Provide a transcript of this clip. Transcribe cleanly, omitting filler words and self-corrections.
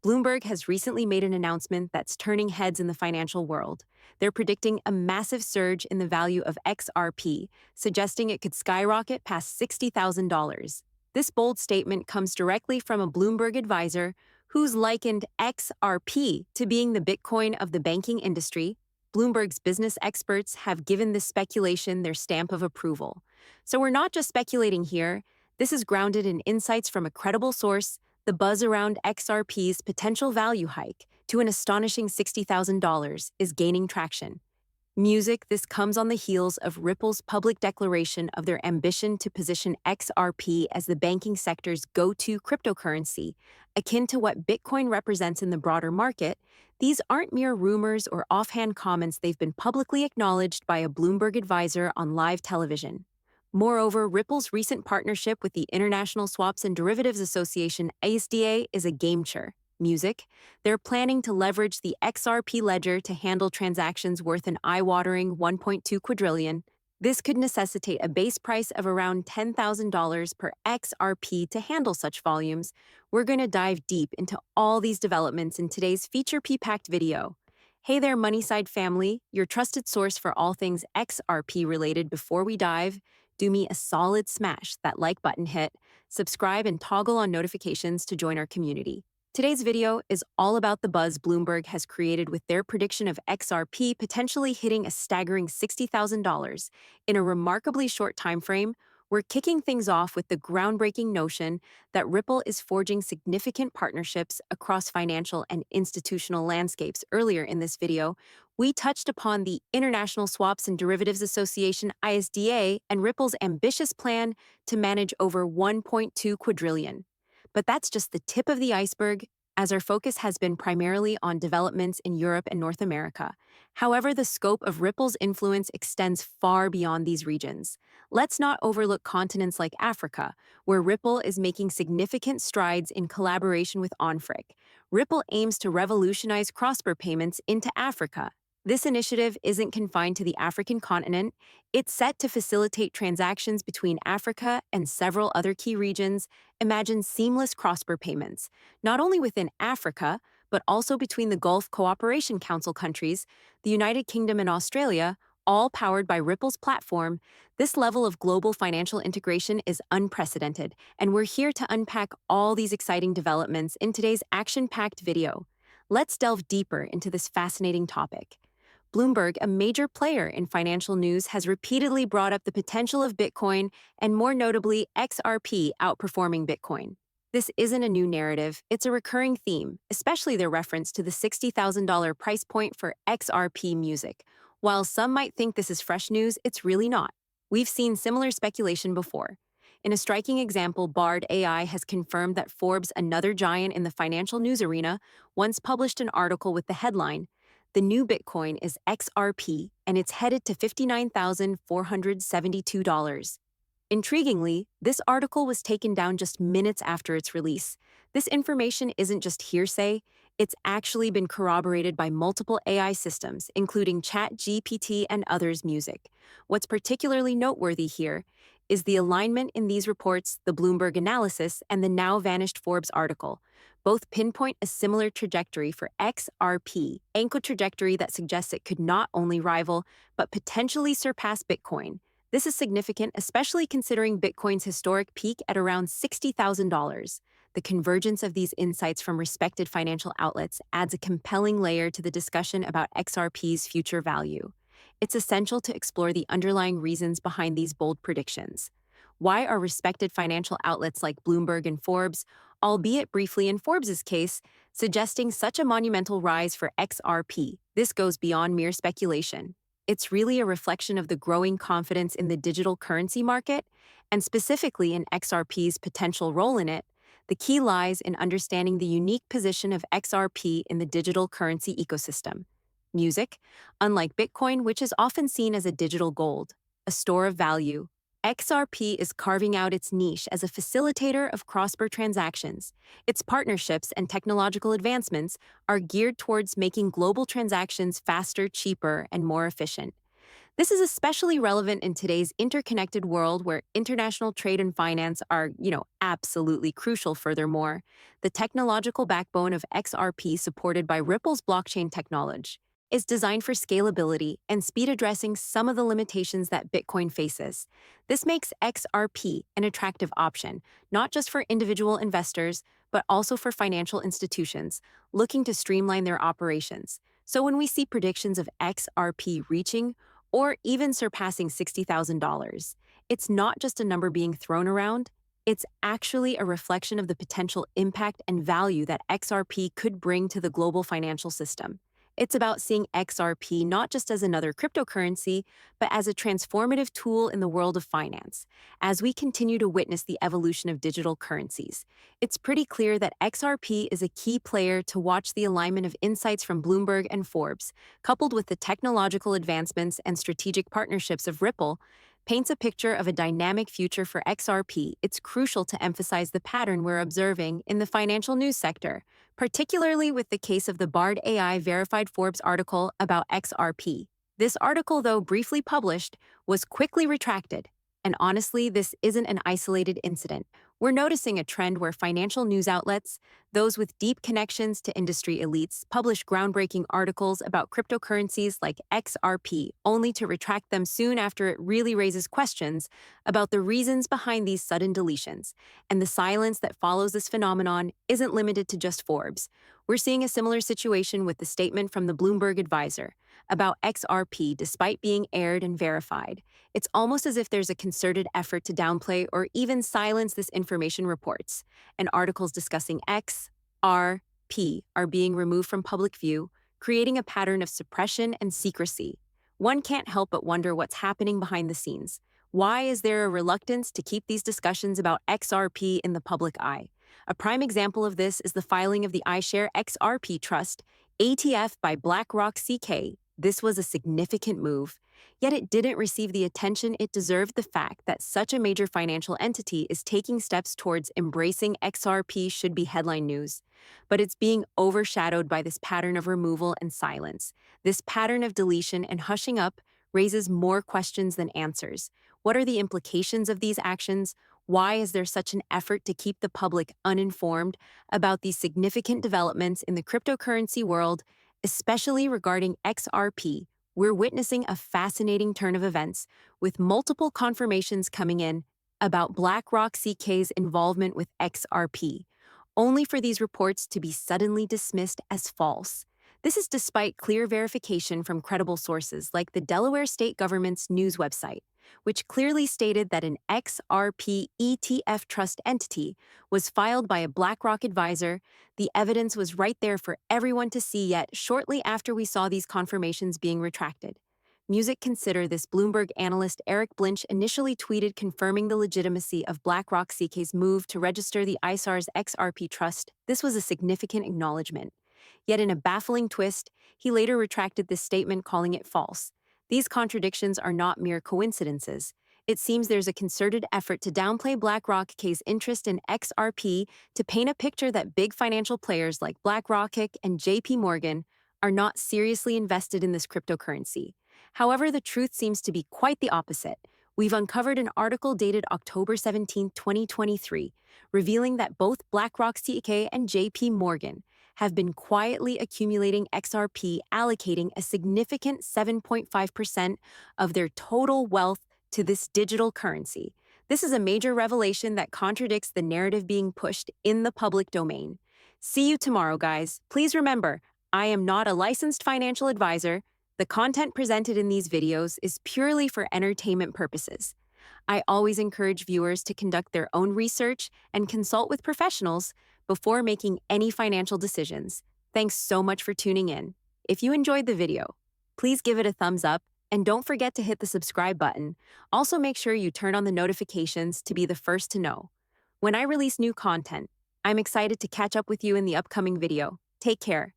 Bloomberg has recently made an announcement that's turning heads in the financial world. They're predicting a massive surge in the value of XRP, suggesting it could skyrocket past $60,000. This bold statement comes directly from a Bloomberg advisor who's likened XRP to being the Bitcoin of the banking industry. Bloomberg's business experts have given this speculation their stamp of approval. So we're not just speculating here. This is grounded in insights from a credible source. The buzz around XRP's potential value hike to an astonishing $60,000 is gaining traction. Music, this comes on the heels of Ripple's public declaration of their ambition to position XRP as the banking sector's go-to cryptocurrency. Akin to what Bitcoin represents in the broader market, these aren't mere rumors or offhand comments. They've been publicly acknowledged by a Bloomberg advisor on live television. Moreover, Ripple's recent partnership with the International Swaps and Derivatives Association (ISDA) is a game-changer. Music, they're planning to leverage the XRP ledger to handle transactions worth an eye-watering 1.2 quadrillion. This could necessitate a base price of around $10,000 per XRP to handle such volumes. We're going to dive deep into all these developments in today's feature-packed video. Hey there, Moneyside family, your trusted source for all things XRP related. Before we dive, do me a solid smash that like button hit, subscribe, and toggle on notifications to join our community. Today's video is all about the buzz Bloomberg has created with their prediction of XRP potentially hitting a staggering $60,000 in a remarkably short time frame. We're kicking things off with the groundbreaking notion that Ripple is forging significant partnerships across financial and institutional landscapes. Earlier in this video, we touched upon the International Swaps and Derivatives Association (ISDA) and Ripple's ambitious plan to manage over 1.2 quadrillion. But that's just the tip of the iceberg, as our focus has been primarily on developments in Europe and North America. However, the scope of Ripple's influence extends far beyond these regions. Let's not overlook continents like Africa, where Ripple is making significant strides in collaboration with Onfric. Ripple aims to revolutionize cross-border payments into Africa. This initiative isn't confined to the African continent. It's set to facilitate transactions between Africa and several other key regions. Imagine seamless cross-border payments, not only within Africa, but also between the Gulf Cooperation Council countries, the United Kingdom and Australia, all powered by Ripple's platform. This level of global financial integration is unprecedented, and we're here to unpack all these exciting developments in today's action-packed video. Let's delve deeper into this fascinating topic. Bloomberg, a major player in financial news, has repeatedly brought up the potential of Bitcoin and, more notably, XRP outperforming Bitcoin. This isn't a new narrative, it's a recurring theme, especially their reference to the $60,000 price point for XRP music. While some might think this is fresh news, it's really not. We've seen similar speculation before. In a striking example, Bard AI has confirmed that Forbes, another giant in the financial news arena, once published an article with the headline, "The new Bitcoin is XRP, and it's headed to $59,472. Intriguingly, this article was taken down just minutes after its release. This information isn't just hearsay, it's actually been corroborated by multiple AI systems, including ChatGPT and others. Music. What's particularly noteworthy here is the alignment in these reports. The Bloomberg analysis and the now-vanished Forbes article both pinpoint a similar trajectory for XRP, a trajectory that suggests it could not only rival, but potentially surpass Bitcoin. This is significant, especially considering Bitcoin's historic peak at around $60,000. The convergence of these insights from respected financial outlets adds a compelling layer to the discussion about XRP's future value. It's essential to explore the underlying reasons behind these bold predictions. Why are respected financial outlets like Bloomberg and Forbes, albeit briefly in Forbes's case, suggesting such a monumental rise for XRP? This goes beyond mere speculation. It's really a reflection of the growing confidence in the digital currency market, and specifically in XRP's potential role in it. The key lies in understanding the unique position of XRP in the digital currency ecosystem. Music, unlike Bitcoin, which is often seen as a digital gold, a store of value, XRP is carving out its niche as a facilitator of cross-border transactions. Its partnerships and technological advancements are geared towards making global transactions faster, cheaper, and more efficient. This is especially relevant in today's interconnected world where international trade and finance are, absolutely crucial. Furthermore, the technological backbone of XRP supported by Ripple's blockchain technology is designed for scalability and speed, addressing some of the limitations that Bitcoin faces. This makes XRP an attractive option, not just for individual investors, but also for financial institutions looking to streamline their operations. So when we see predictions of XRP reaching or even surpassing $60,000. It's not just a number being thrown around, it's actually a reflection of the potential impact and value that XRP could bring to the global financial system. It's about seeing XRP not just as another cryptocurrency, but as a transformative tool in the world of finance. As we continue to witness the evolution of digital currencies, it's pretty clear that XRP is a key player to watch. The alignment of insights from Bloomberg and Forbes, coupled with the technological advancements and strategic partnerships of Ripple, paints a picture of a dynamic future for XRP. It's crucial to emphasize the pattern we're observing in the financial news sector, particularly with the case of the Bard AI verified Forbes article about XRP. This article, though briefly published, was quickly retracted. And honestly, this isn't an isolated incident. We're noticing a trend where financial news outlets, those with deep connections to industry elites, publish groundbreaking articles about cryptocurrencies like XRP, only to retract them soon after it really raises questions about the reasons behind these sudden deletions. And the silence that follows this phenomenon isn't limited to just Forbes. We're seeing a similar situation with the statement from the Bloomberg advisor about XRP despite being aired and verified. It's almost as if there's a concerted effort to downplay or even silence this information. Reports and articles discussing XRP are being removed from public view, creating a pattern of suppression and secrecy. One can't help but wonder what's happening behind the scenes. Why is there a reluctance to keep these discussions about XRP in the public eye? A prime example of this is the filing of the iShare XRP Trust, ATF, by BlackRock CK. This was a significant move, yet it didn't receive the attention it deserved. The fact that such a major financial entity is taking steps towards embracing XRP should be headline news, but it's being overshadowed by this pattern of removal and silence. This pattern of deletion and hushing up raises more questions than answers. What are the implications of these actions? Why is there such an effort to keep the public uninformed about these significant developments in the cryptocurrency world, especially regarding XRP? We're witnessing a fascinating turn of events, with multiple confirmations coming in about BlackRock CK's involvement with XRP, only for these reports to be suddenly dismissed as false. This is despite clear verification from credible sources like the Delaware state government's news website, which clearly stated that an XRP ETF trust entity was filed by a BlackRock advisor. The evidence was right there for everyone to see, yet shortly after we saw these confirmations being retracted. Music consider this. Bloomberg analyst Eric Blinch initially tweeted confirming the legitimacy of BlackRock CK's move to register the ISAR's XRP trust. This was a significant acknowledgement. Yet in a baffling twist, he later retracted this statement, calling it false. These contradictions are not mere coincidences. It seems there's a concerted effort to downplay BlackRock's interest in XRP to paint a picture that big financial players like BlackRock and JP Morgan are not seriously invested in this cryptocurrency. However, the truth seems to be quite the opposite. We've uncovered an article dated October 17, 2023, revealing that both BlackRock CK and JP Morgan have been quietly accumulating XRP, allocating a significant 7.5% of their total wealth to this digital currency. This is a major revelation that contradicts the narrative being pushed in the public domain. See you tomorrow, guys. Please remember, I am not a licensed financial advisor. The content presented in these videos is purely for entertainment purposes. I always encourage viewers to conduct their own research and consult with professionals before making any financial decisions. Thanks so much for tuning in. If you enjoyed the video, please give it a thumbs up and don't forget to hit the subscribe button. Also, make sure you turn on the notifications to be the first to know when I release new content. I'm excited to catch up with you in the upcoming video. Take care.